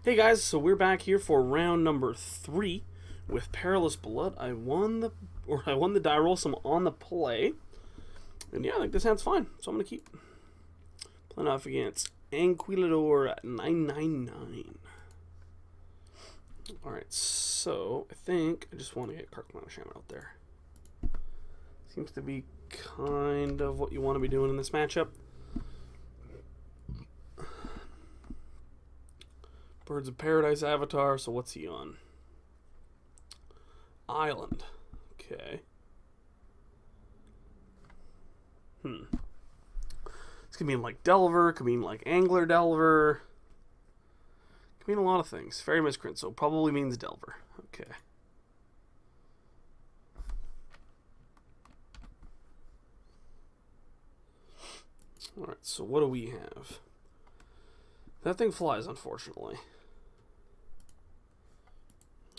Hey guys, so we're back here for round number 3 with Perilous Blood. I won the die roll, so I'm on the play. And yeah, I think this hand's fine, so I'm gonna keep playing off against Anquilador at 999. Alright, so I think I just want to get Carclona Shaman out there. Seems to be kind of what you want to be doing in this matchup. Birds of Paradise Avatar, so what's he on? Island. Okay. This could mean like Delver, could mean like Angler Delver. Could mean a lot of things. Fairy Miscreant, so probably means Delver. Okay. Alright, so what do we have? That thing flies, unfortunately.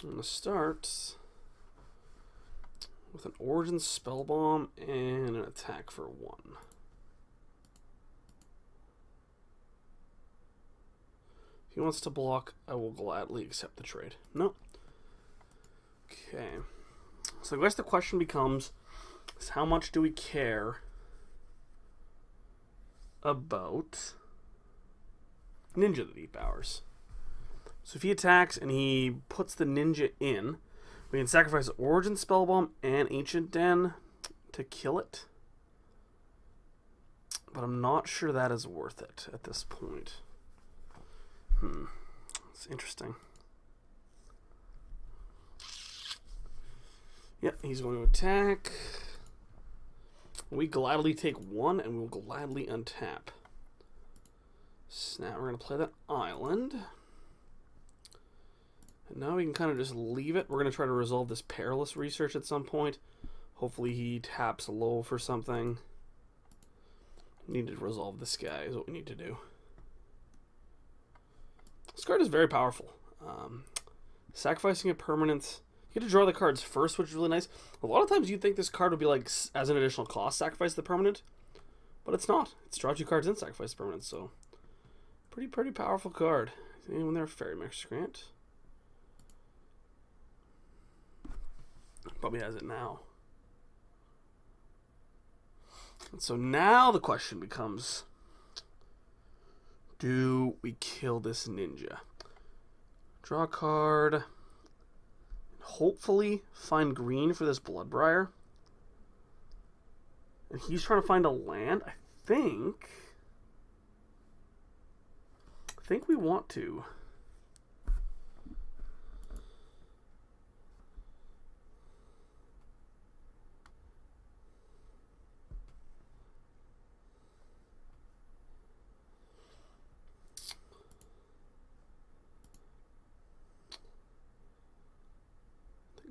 I'm going to start with an Origin Spellbomb and an attack for 1. If he wants to block, I will gladly accept the trade. No. Okay. So I guess the question becomes, is how much do we care about Ninja the Deep Hours? So if he attacks and he puts the Ninja in, we can sacrifice Origin Spellbomb and Ancient Den to kill it. But I'm not sure that is worth it at this point. It's interesting. Yep, he's going to attack. We gladly take 1 and we'll gladly untap. So now we're going to play that island. And now we can kind of just leave it. We're going to try to resolve this Perilous research at some point. Hopefully he taps low for something. We need to resolve this guy is what we need to do. This card is very powerful. Sacrificing a permanent. You get to draw the cards first, which is really nice. A lot of times you'd think this card would be like, as an additional cost, sacrifice the permanent. But it's not. It's draw 2 cards and sacrifice the permanent, so pretty powerful card. Is anyone there? Fairy Miscreant. Probably has it now. And so now the question becomes, do we kill this ninja? Draw a card. Hopefully find green for this Bloodbriar. And he's trying to find a land. I think we want to.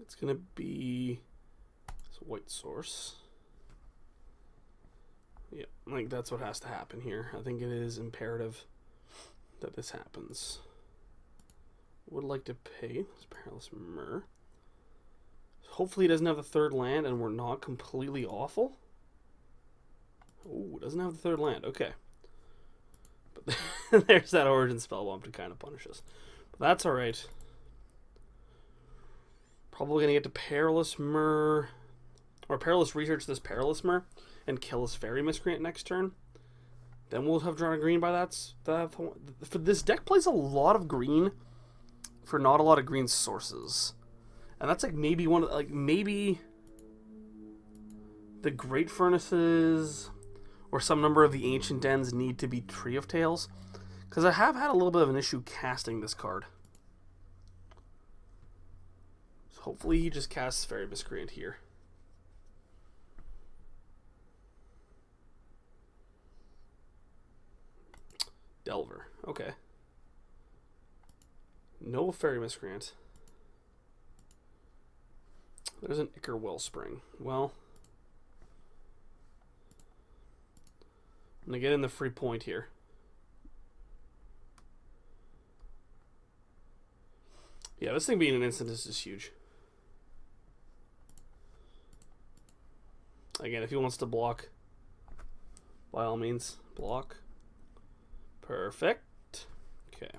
It's going to be a white source. Yeah, like that's what has to happen here. I think it is imperative that this happens. Would like to pay this Perilous Myr. Hopefully he doesn't have the 3rd land and we're not completely awful. Oh, doesn't have the 3rd land. Okay. But there's that Origin Spellbomb to kind of punish us. But that's alright. Probably gonna get to Perilous Myr, or Perilous research this Perilous Myr and kill his Fairy Miscreant next turn. Then we'll have drawn a green by that. For this deck plays a lot of green for not a lot of green sources, and that's like maybe one of maybe the Great Furnaces or some number of the Ancient Dens need to be Tree of Tales, because I have had a little bit of an issue casting this card. Hopefully he just casts Fairy Miscreant here. Delver. Okay. No Fairy Miscreant. There's an Ichor Wellspring. Well, I'm going to get in the free point here. Yeah, this thing being an instant is just huge. Again, if he wants to block, by all means, block. Perfect. Okay.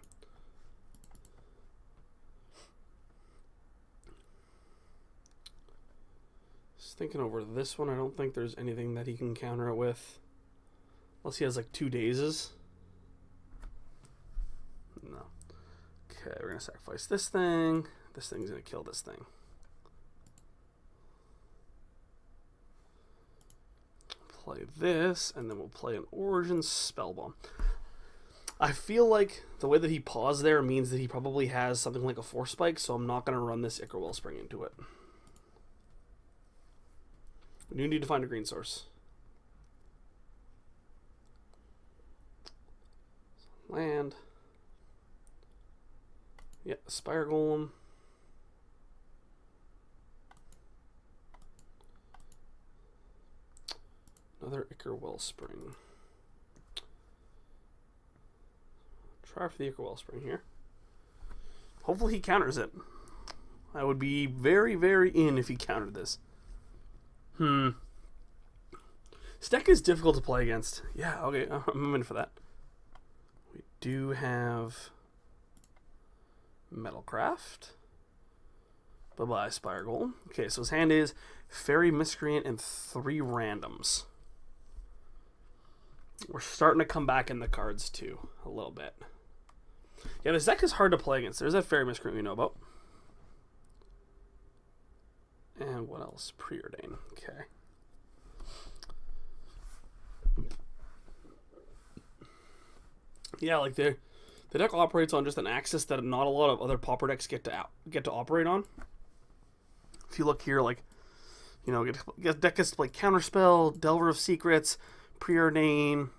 Thinking over this one, I don't think there's anything that he can counter it with. Unless he has like 2 dazes. No. Okay, we're going to sacrifice this thing. This thing's going to kill this thing. Play this, and then we'll play an Origin Spellbomb. I feel like the way that he paused there means that he probably has something like a Force Spike, so I'm not going to run this Ichor Wellspring into it. We do need to find a green source. Land. Yeah, Spire Golem. Another Ichor Wellspring. Try for the Ichor Wellspring here. Hopefully he counters it. I would be very, very in if he countered this. This deck is difficult to play against. Yeah, okay, I'm in for that. We do have Metalcraft. Bye-bye, Spire Golem. Okay, so his hand is Fairy Miscreant and 3 randoms. We're starting to come back in the cards, too, a little bit. Yeah, this deck is hard to play against. There's that Fairy Miscreant we know about. And what else? Preordain. Okay. Yeah, like the deck operates on just an axis that not a lot of other Pauper decks get to operate on. If you look here, like, you know, deck gets to play Counterspell, Delver of Secrets, Preordain.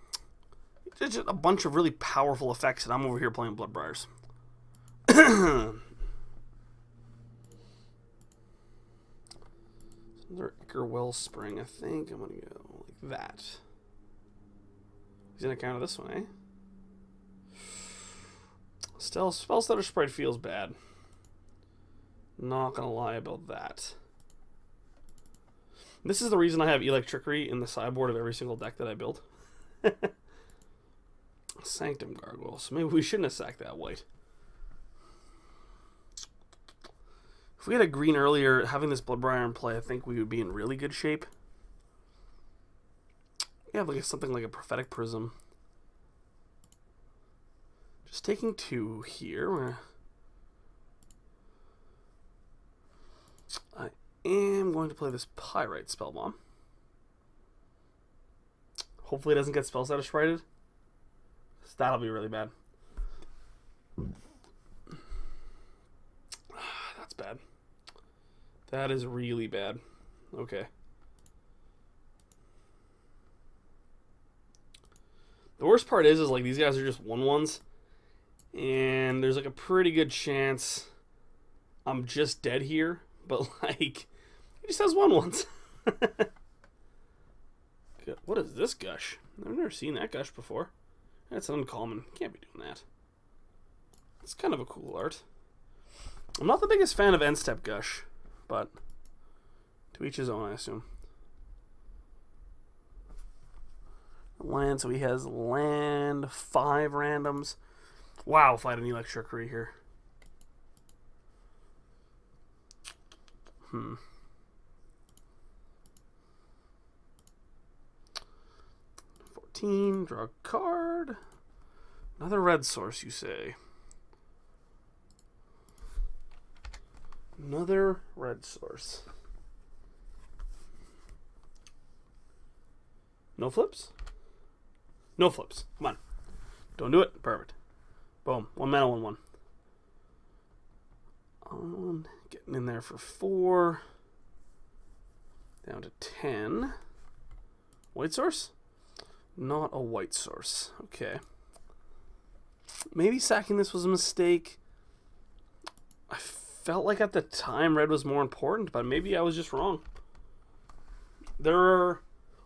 It's just a bunch of really powerful effects, and I'm over here playing Bloodbriars. Another Ichor Wellspring, I think. I'm going to go like that. He's going to counter this one, eh? Still, Spellstutter Sprite feels bad. Not going to lie about that. This is the reason I have Electrickery in the sideboard of every single deck that I build. Sanctum Gargoyle. So maybe we shouldn't have sacked that white. If we had a green earlier, having this Bloodbriar in play, I think we would be in really good shape. We have like something like a Prophetic Prism. Just taking 2 here. I am going to play this Pyrite Spellbomb. Hopefully it doesn't get Spellstutter Sprited. That'll be really bad. That's bad. That is really bad. Okay. The worst part is like these guys are just 1/1s, and there's like a pretty good chance I'm just dead here. But like, he just has 1/1s. What is this gush? I've never seen that gush before. That's uncommon. Can't be doing that. It's kind of a cool art. I'm not the biggest fan of End Step Gush, but to each his own, I assume. Land, so he has land, 5 randoms. Wow, if I had an Electrickery here. 14, draw a card. Another red source, you say. Another red source. No flips? No flips. Come on. Don't do it. Perfect. Boom. 1 mana, 1/1. Getting in there for 4. Down to 10. White source? Not a white source. Okay. Maybe sacking this was a mistake. I felt like at the time red was more important, but maybe I was just wrong. There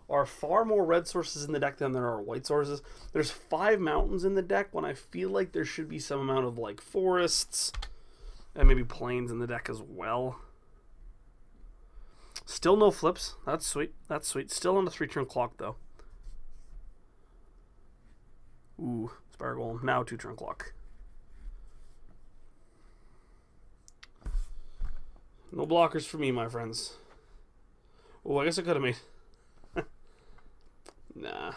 are far more red sources in the deck than there are white sources. There's 5 mountains in the deck when I feel like there should be some amount of like forests and maybe plains in the deck as well. Still no flips. That's sweet. That's sweet. Still on a 3-turn clock though. Ooh, Spire Golem. Now 2-turn clock. No blockers for me, my friends. Oh, I guess I could have made... Nah.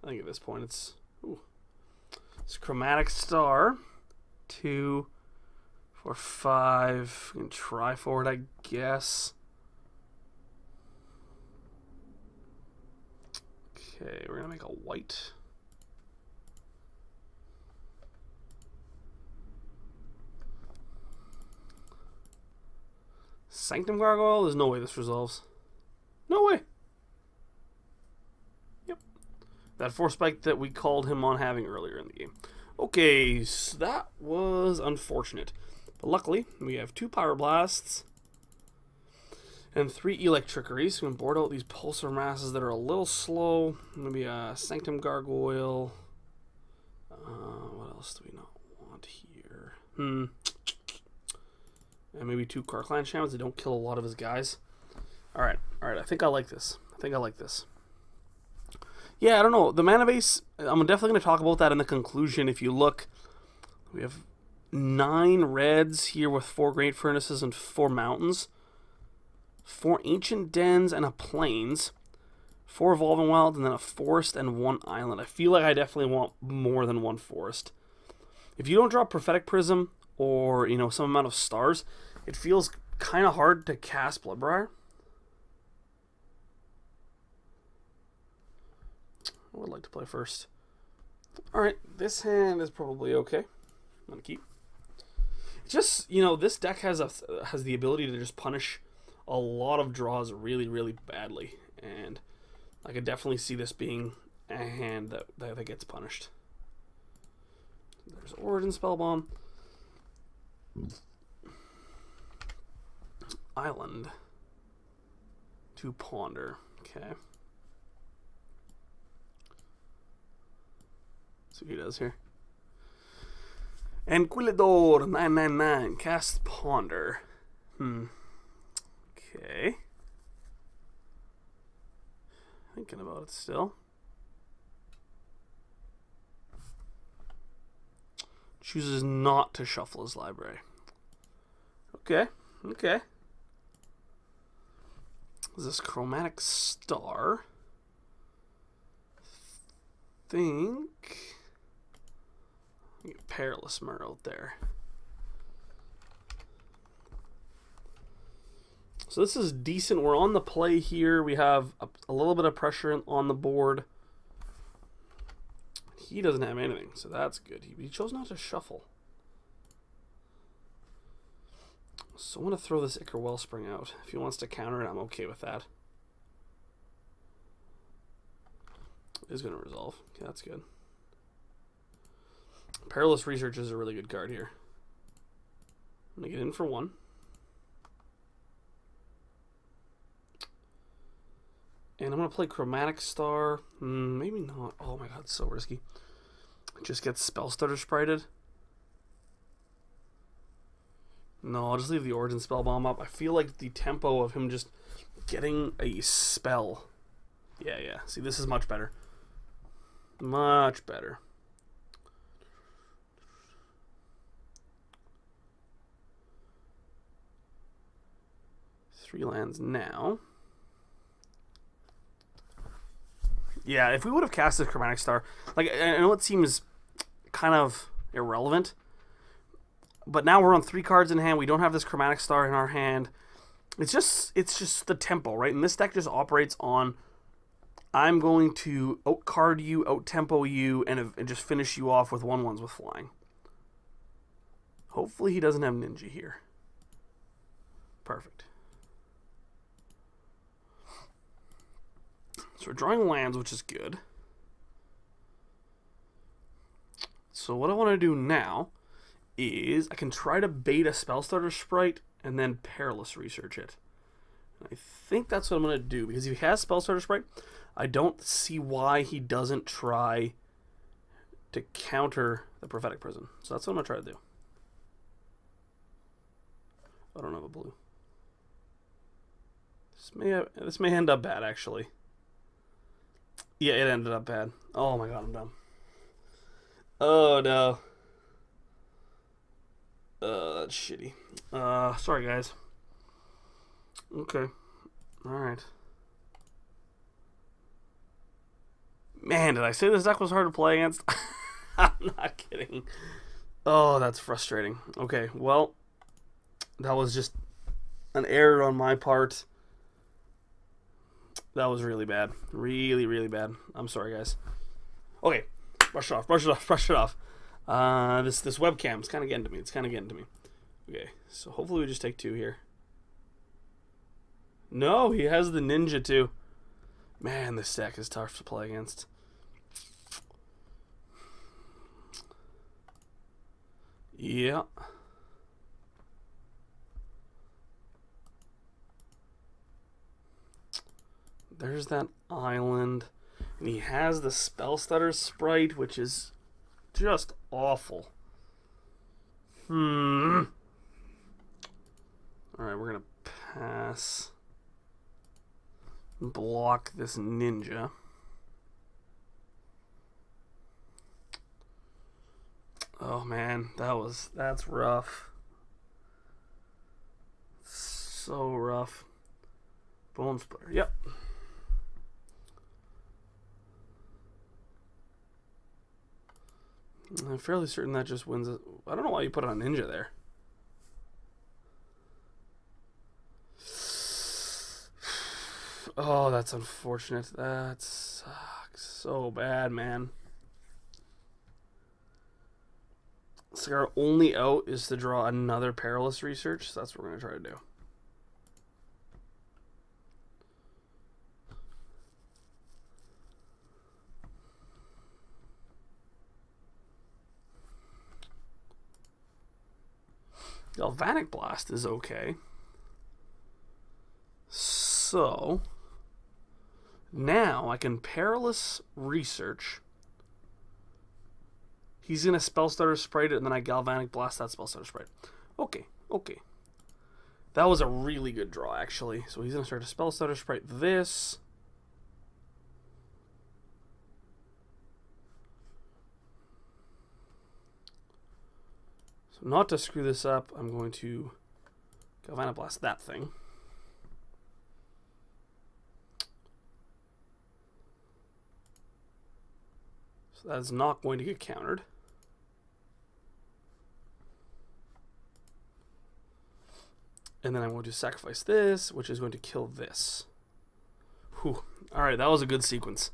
I think at this point it's... Ooh. It's Chromatic Star. 2, 4, 5. We can try for it, I guess. Okay, we're going to make a white. Sanctum Gargoyle? There's no way this resolves. No way. Yep. That 4 spike that we called him on having earlier in the game. Okay, so that was unfortunate. But luckily, we have 2 Pyroblasts and 3 Electrickeries. So we can board out these Pulsar Masses that are a little slow. Maybe a Sanctum Gargoyle. What else do we not want here? And maybe 2 Karkland Shamans that don't kill a lot of his guys. Alright, I think I like this. Yeah, I don't know. The mana base, I'm definitely going to talk about that in the conclusion. If you look, we have 9 reds here with 4 Great Furnaces and 4 mountains. 4 Ancient Dens and a Plains. 4 Evolving Wilds and then a forest and 1 island. I feel like I definitely want more than 1 forest. If you don't draw Prophetic Prism or, you know, some amount of stars, it feels kind of hard to cast Bloodbriar. I would like to play first. Alright, this hand is probably okay. I'm going to keep. Just, you know, this deck has the ability to just punish a lot of draws really, really badly. And I could definitely see this being a hand that gets punished. There's Origin Spellbomb. Island. To Ponder. Okay. See what he does here. Anquilidor 999. Cast Ponder. Okay. Thinking about it still. Chooses not to shuffle his library. Okay. Is this Chromatic Star? Think Perilous Mer out there. So this is decent. We're on the play here. We have a little bit of pressure on the board. He doesn't have anything, so that's good. He chose not to shuffle. So I want to throw this Ichor Wellspring out. If he wants to counter it, I'm okay with that. It is going to resolve. Okay, that's good. Perilous Research is a really good card here. I'm going to get in for 1. And I'm going to play Chromatic Star. Maybe not. Oh my god, it's so risky. Just get Spellstutter sprited. No, I'll just leave the Origin Spellbomb up. I feel like the tempo of him just getting a spell. Yeah. See, this is much better. Much better. Three lands now. Yeah, if we would have cast this Chromatic Star, like, I know it seems kind of irrelevant, but now we're on 3 cards in hand. We don't have this Chromatic Star in our hand. It's just the tempo, right? And this deck just operates on, I'm going to out-card you, out-tempo you, and just finish you off with 1/1s with flying. Hopefully he doesn't have Ninja here. Perfect. So we're drawing lands, which is good. So what I want to do now is I can try to bait a Spellstutter Sprite and then Perilous Research it. And I think that's what I'm going to do, because if he has Spellstutter Sprite, I don't see why he doesn't try to counter the Prophetic Prism. So that's what I'm going to try to do. I don't have a blue. This may end up bad, actually. Yeah, it ended up bad. Oh my god, I'm dumb. Oh no. That's shitty. Sorry guys. Okay. Alright. Man, did I say this deck was hard to play against? I'm not kidding. Oh, that's frustrating. Okay, well, that was just an error on my part. That was really bad. Really, really bad. I'm sorry, guys. Okay, brush it off, brush it off, brush it off. This webcam's kind of getting to me. It's kind of getting to me. Okay, so hopefully we just take 2 here. No, he has the ninja too. Man, this deck is tough to play against. Yeah. There's that island. And he has the Spell Stutter sprite, which is just awful. Alright, we're going to pass. Block this ninja. Oh man, that's rough. So rough. Bone Splitter, yep. I'm fairly certain that just wins it. I don't know why you put on ninja there. Oh, that's unfortunate. That sucks so bad, man. So our only out is to draw another Perilous Research. So that's what we're going to try to do. Galvanic Blast is okay. So now I can Perilous Research. He's going to Spell Stutter Sprite it, and then I Galvanic Blast that Spell Stutter Sprite. Okay, okay. That was a really good draw, actually. So he's going to start to Spell Stutter Sprite this. So not to screw this up, I'm going to Galvanic Blast that thing. So that's not going to get countered. And then I'm going to sacrifice this, which is going to kill this. Whew. Alright, that was a good sequence.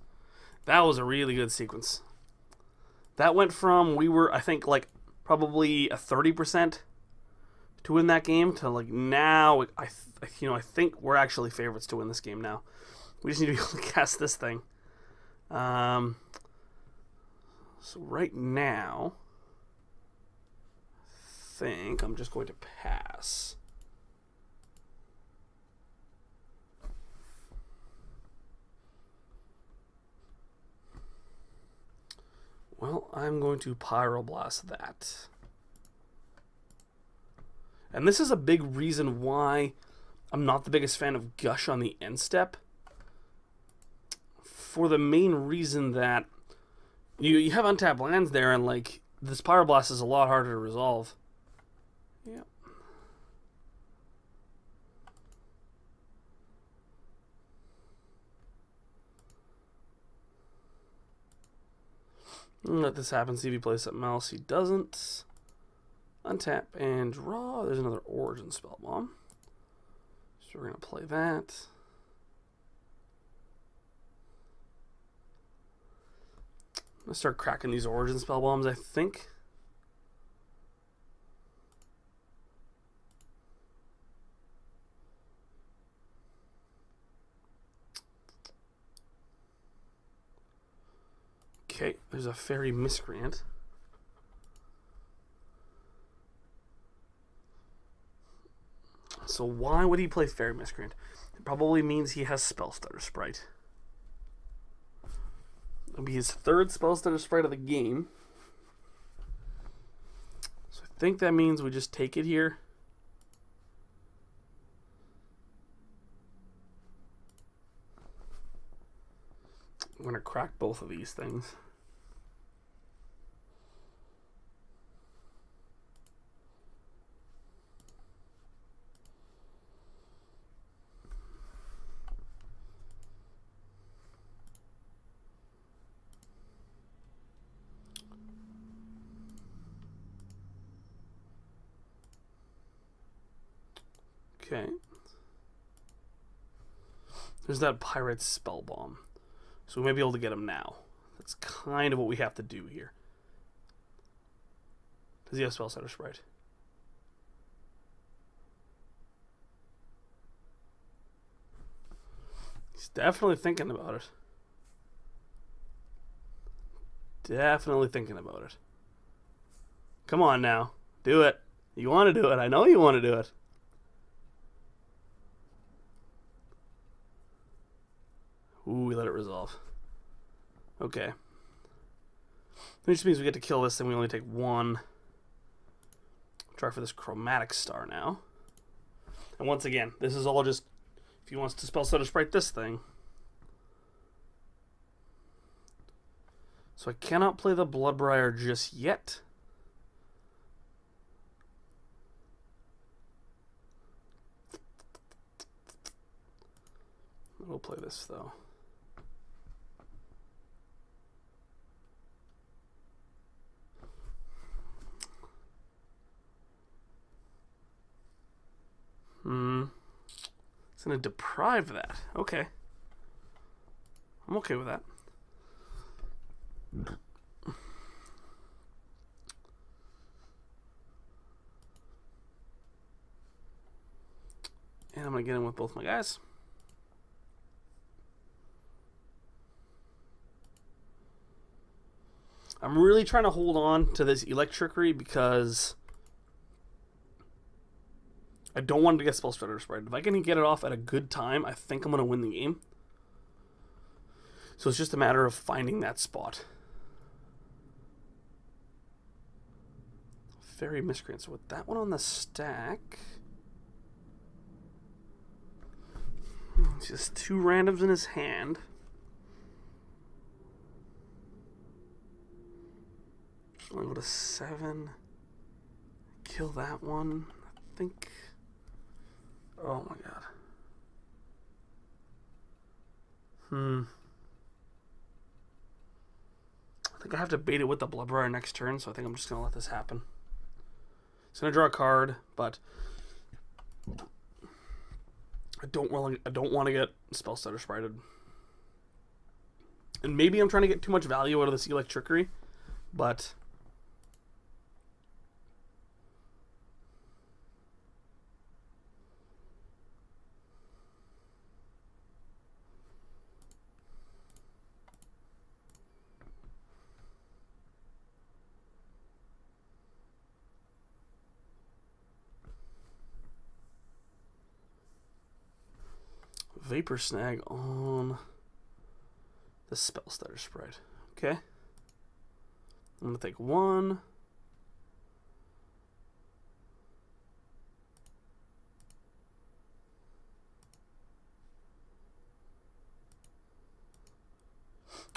That was a really good sequence. That went from, we were, I think, like, probably a 30% to win that game to, like, now, I think we're actually favorites to win this game now. We just need to be able to cast this thing. So right now, I think I'm just going to pass. Well, I'm going to Pyroblast that. And this is a big reason why I'm not the biggest fan of Gush on the end step. For the main reason that you have untapped lands there, and like this Pyroblast is a lot harder to resolve. Yep. Let this happen, see if he plays something else. He doesn't. Untap and draw. There's another Origin Spellbomb. So we're going to play that. I'm going to start cracking these Origin Spellbombs, I think. Okay, there's a Fairy Miscreant. So why would he play Fairy Miscreant? It probably means he has Spell Stutter Sprite. It'll be his third Spell Stutter Sprite of the game. So I think that means we just take it here. I'm going to crack both of these things. Okay. There's that Pirate Spell Bomb. So we may be able to get him now. That's kind of what we have to do here. Does he have Spell Setter Sprite? He's definitely thinking about it. Definitely thinking about it. Come on now. Do it. You want to do it. I know you want to do it. Ooh, we let it resolve. Okay. Which means we get to kill this, and we only take one. Try for this Chromatic Star now. And once again, this is all just if he wants to Spell Stutter Sprite this thing. So I cannot play the Bloodbriar just yet. We'll play this though. It's going to deprive that. Okay. I'm okay with that. And I'm going to get in with both my guys. I'm really trying to hold on to this Electrickery because I don't want to get Spell Stutter Sprite. If I can get it off at a good time, I think I'm going to win the game. So it's just a matter of finding that spot. Fairy Miscreant. So with that one on the stack, just two randoms in his hand. I'll go to 7. Kill that one. I think. Oh my god. I think I have to bait it with the Bloodbriar next turn, so I think I'm just going to let this happen. It's going to draw a card, but I don't want to get Spell Stutter Sprited. And maybe I'm trying to get too much value out of this Electrickery, but Vapor Snag on the Spell Stutter Sprite. Okay. I'm going to take 1.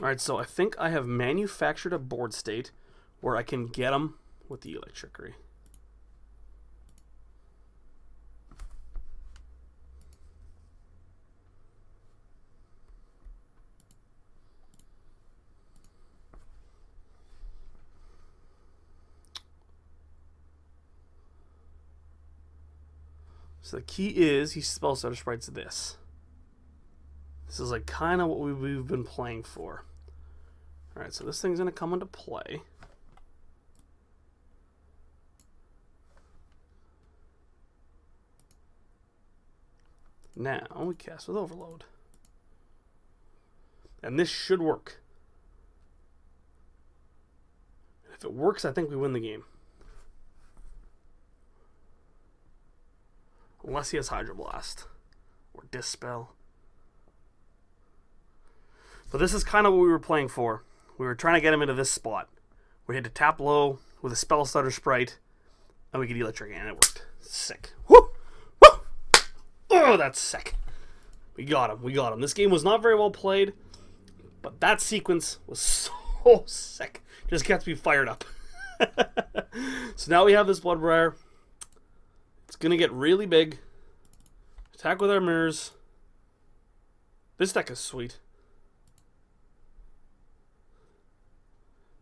Alright, so I think I have manufactured a board state where I can get them with the Electrickery. So the key is he Spell Stutter Sprites this. This is like kind of what we've been playing for. Alright, so this thing's going to come into play. Now we cast with Overload. And this should work. If it works, I think we win the game. Unless he has Hydroblast or Dispel. But this is kind of what we were playing for. We were trying to get him into this spot. We had to tap low with a Spell Stutter Sprite, and we could Electric, and it worked. Sick. Woo! Woo! Oh, that's sick. We got him. We got him. This game was not very well played, but that sequence was so sick. Just gets me fired up. So now we have this Bloodbriar. It's going to get really big. Attack with our mirrors. This deck is sweet.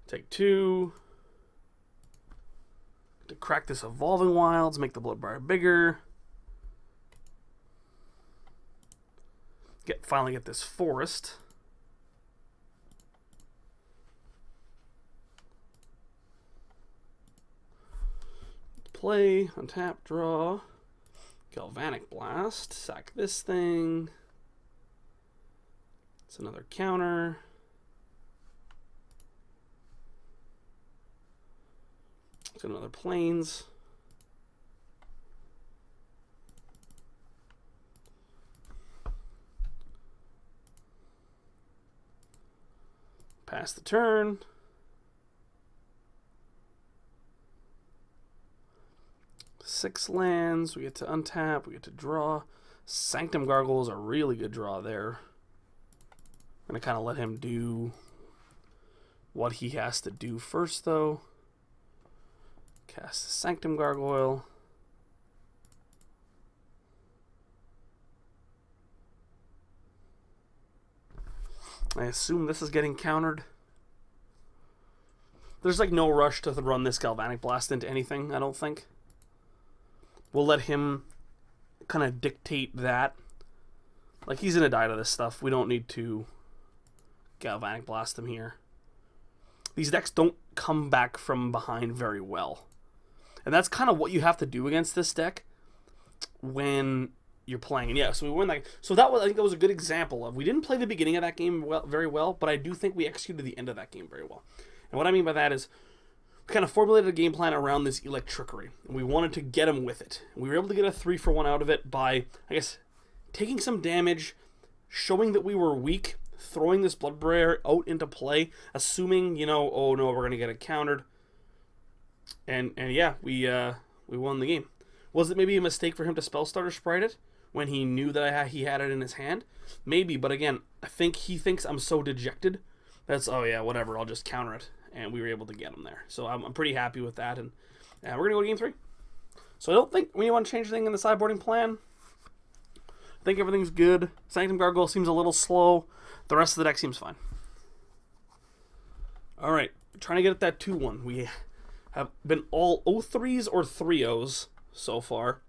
Take 2. To crack this Evolving Wilds, make the Bloodbriar bigger. finally get this forest. Play, untap, draw, Galvanic Blast, sack this thing. It's another counter. It's another plains. Pass the turn. Six lands. We get to untap. We get to draw. Sanctum Gargoyle is a really good draw there. I'm going to kind of let him do what he has to do first, though. Cast the Sanctum Gargoyle. I assume this is getting countered. There's like no rush to run this Galvanic Blast into anything, I don't think. We'll let him kind of dictate that. Like, he's going to die to this stuff. We don't need to Galvanic Blast him here. These decks don't come back from behind very well. And that's kind of what you have to do against this deck when you're playing. And yeah, so we won that. So that was, I think that was a good example of, we didn't play the beginning of that game very well, but I do think we executed the end of that game very well. And what I mean by that is, we kind of formulated a game plan around this Electrickery, and we wanted to get him with it. And we were able to get a 3-for-1 out of it by, I guess, taking some damage, showing that we were weak, throwing this Bloodbrayer out into play, assuming, you know, oh no, we're going to get it countered. And yeah, we won the game. Was it maybe a mistake for him to Spellstarter Sprite it when he knew that he had it in his hand? Maybe, but again, I think he thinks I'm so dejected that's, oh yeah, whatever, I'll just counter it. And we were able to get him there. So I'm pretty happy with that. And we're going to go to game 3. So I don't think we want to change anything in the sideboarding plan. I think everything's good. Sanctum Gargoyle seems a little slow. The rest of the deck seems fine. Alright, trying to get at that 2-1. We have been all 0-3s or 3-0s so far.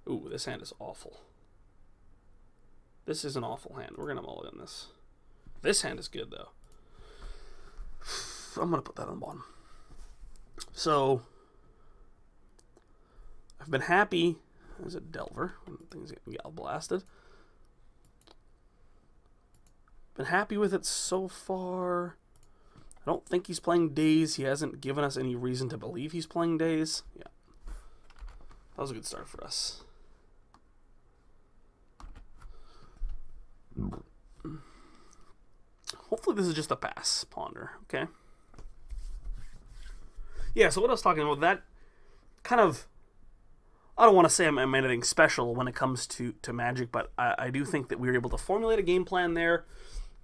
Ooh, this hand is awful. This is an awful hand. We're going to mulligan this. This hand is good, though. I'm going to put that on the bottom. So, I've been happy as a Delver when things get Gal blasted. Been happy with it so far. I don't think he's playing Daze. He hasn't given us any reason to believe he's playing Daze. Yeah. That was a good start for us. Hopefully this is just a pass, Ponder, okay? Yeah, so what I was talking about, that kind of, I don't want to say I'm anything special when it comes to Magic, but I do think that we were able to formulate a game plan there.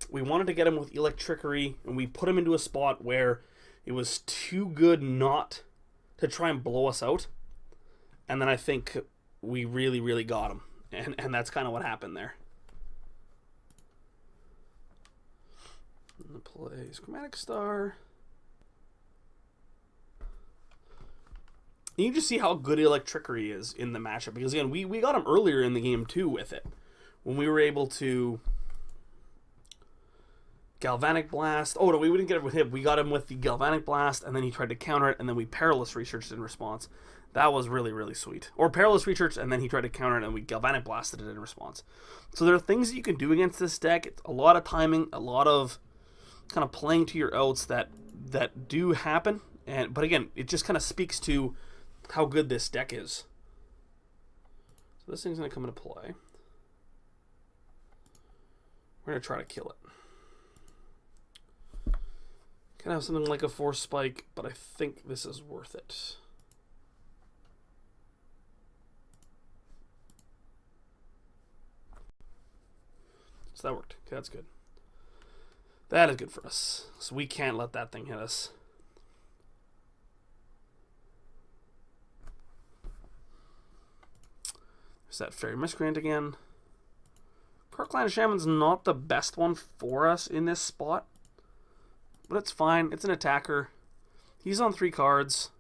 We wanted to get him with Electrickery, and we put him into a spot where it was too good not to try and blow us out. And then I think we really, really got him. And that's kind of what happened there. Plays Chromatic Star. You can just see how good Electrickery is in the matchup. Because, again, we got him earlier in the game, too, with it. When we were able to Galvanic Blast. Oh, no, we didn't get it with him. We got him with the Galvanic Blast, and then he tried to counter it, and then we Perilous Researched in response. That was really, really sweet. Or Perilous Research, and then he tried to counter it, and we Galvanic Blasted it in response. So there are things that you can do against this deck. It's a lot of timing, a lot of kind of playing to your outs that do happen. But again, it just kind of speaks to how good this deck is. So this thing's going to come into play. We're going to try to kill it. Can have something like a Force Spike, but I think this is worth it. So that worked. Okay, that's good. That is good for us. So we can't let that thing hit us. There's that Fairy Miscreant again. Kirkland Shaman's not the best one for us in this spot. But it's fine. It's an attacker. He's on 3 cards.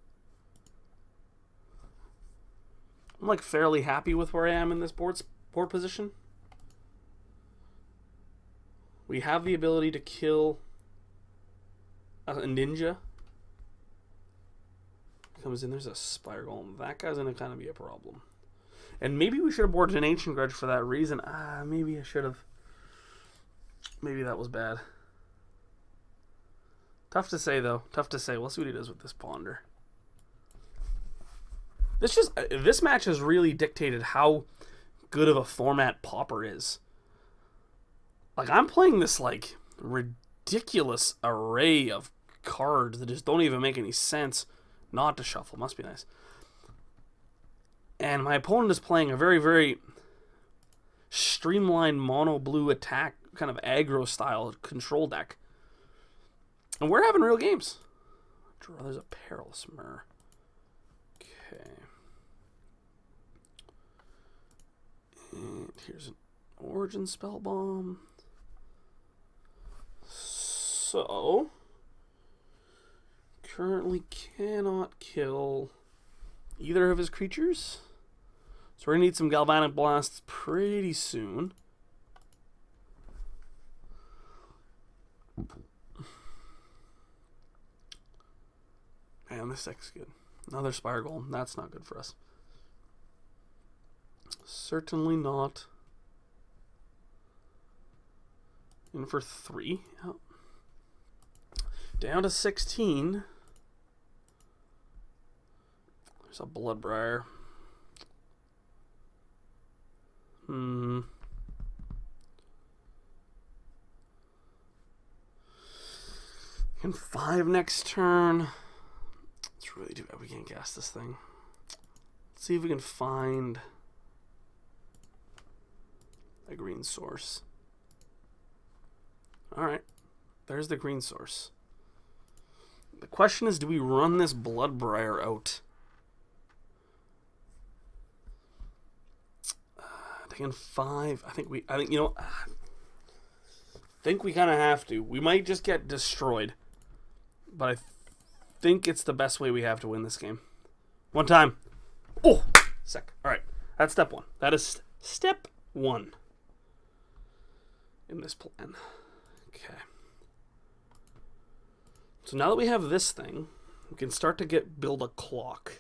I'm like fairly happy with where I am in this board position. We have the ability to kill a ninja. Comes in, there's a Spire Golem. That guy's going to kind of be a problem. And maybe we should have boarded an Ancient Grudge for that reason. Maybe I should have. Maybe that was bad. Tough to say, though. Tough to say. We'll see what he does with this Ponder. This match has really dictated how good of a format Pauper is. Like, I'm playing this, like, ridiculous array of cards that just don't even make any sense not to shuffle. Must be nice. And my opponent is playing a very, very streamlined mono blue attack, kind of aggro style control deck. And we're having real games. Draw, there's a Perilous Myr. Okay. And here's an Origin Spell Bomb. So, currently cannot kill either of his creatures. So we're going to need some Galvanic Blasts pretty soon. Man, this deck's good. Another Spire Golem. That's not good for us. Certainly not. In for 3. Yep. Down to 16. There's a Bloodbriar. And 5 next turn. It's really too bad we can't cast this thing. Let's see if we can find a green source. Alright. There's the green source. The question is, do we run this Bloodbriar out? Taking 5. I think you know, I think we kind of have to. We might just get destroyed. But I think it's the best way we have to win this game. One time. Oh, sec. All right. That's step 1. That is step 1 in this plan. Okay. So now that we have this thing, we can start to build a clock.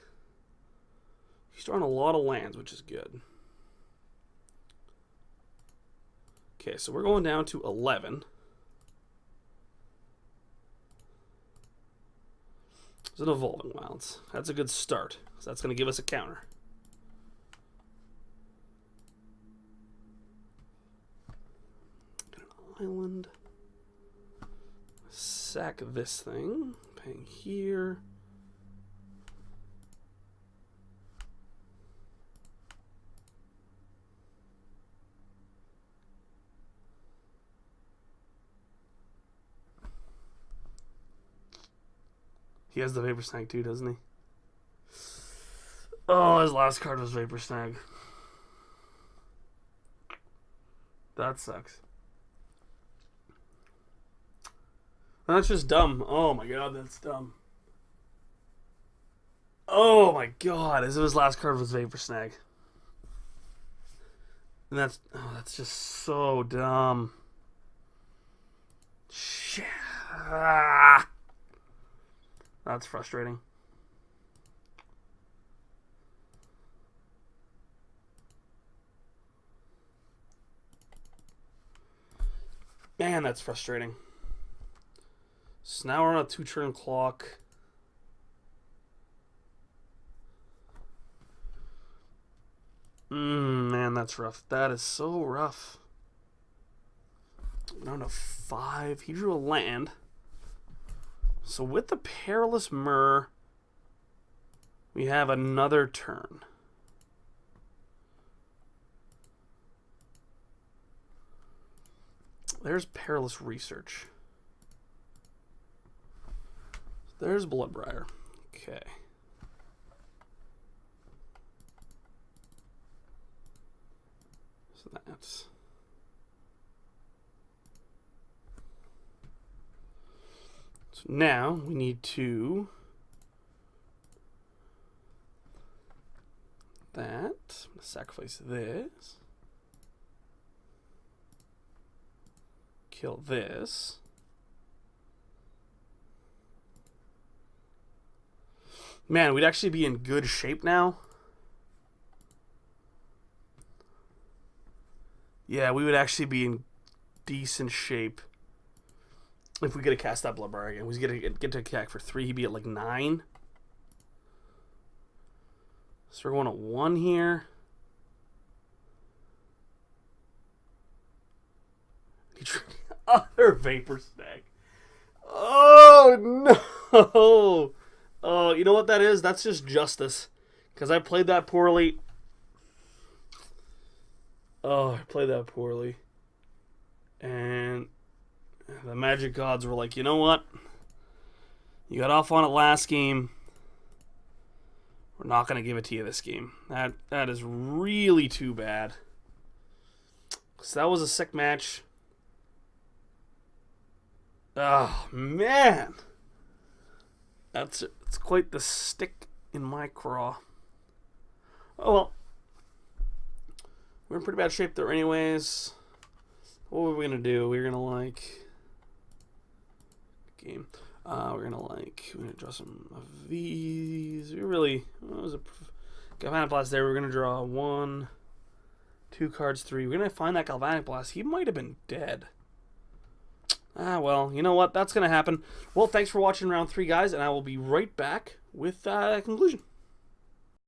He's drawing a lot of lands, which is good. Okay, so we're going down to 11. It's an Evolving Wilds. That's a good start. So that's going to give us a counter. Get an island. Sack this thing. Paying here. He has the Vapor Snag too, doesn't he? Oh, his last card was Vapor Snag. That sucks. That's just dumb. Oh my god, that's dumb. Oh my god, his last card was Vapor Snag. And that's just so dumb. Shit. Ah. That's frustrating. Man, that's frustrating. So now we're on a 2-turn clock. Man, that's rough. That is so rough. Down to 5. He drew a land. So with the Perilous Myr, we have another turn. There's Perilous Research. There's Bloodbriar. Okay. So that's... So now we need to... that. I'm going to sacrifice this. kill this. Man, we'd actually be in good shape now. Yeah, we would actually be in decent shape if we get to cast that Blood Bar again. We get to attack for 3. He'd be at like 9. So we're going at 1 here. Other Vapor Snag. Oh, no. Oh, you know what that is? That's just justice. Because I played that poorly. Oh, I played that poorly. And the Magic Gods were like, you know what? You got off on it last game. We're not going to give it to you this game. That is really too bad. So that was a sick match. Oh, man. It's quite the stick in my craw. Oh, well. We're in pretty bad shape there anyways. What were we going to do? We were going to, game. We're going to draw some of these. We really, what was a Galvanic Blast there. We're going to draw 1, 2 cards, 3. We're going to find that Galvanic Blast. He might have been dead. Well, you know what? That's going to happen. Well, thanks for watching round 3, guys, and I will be right back with conclusion.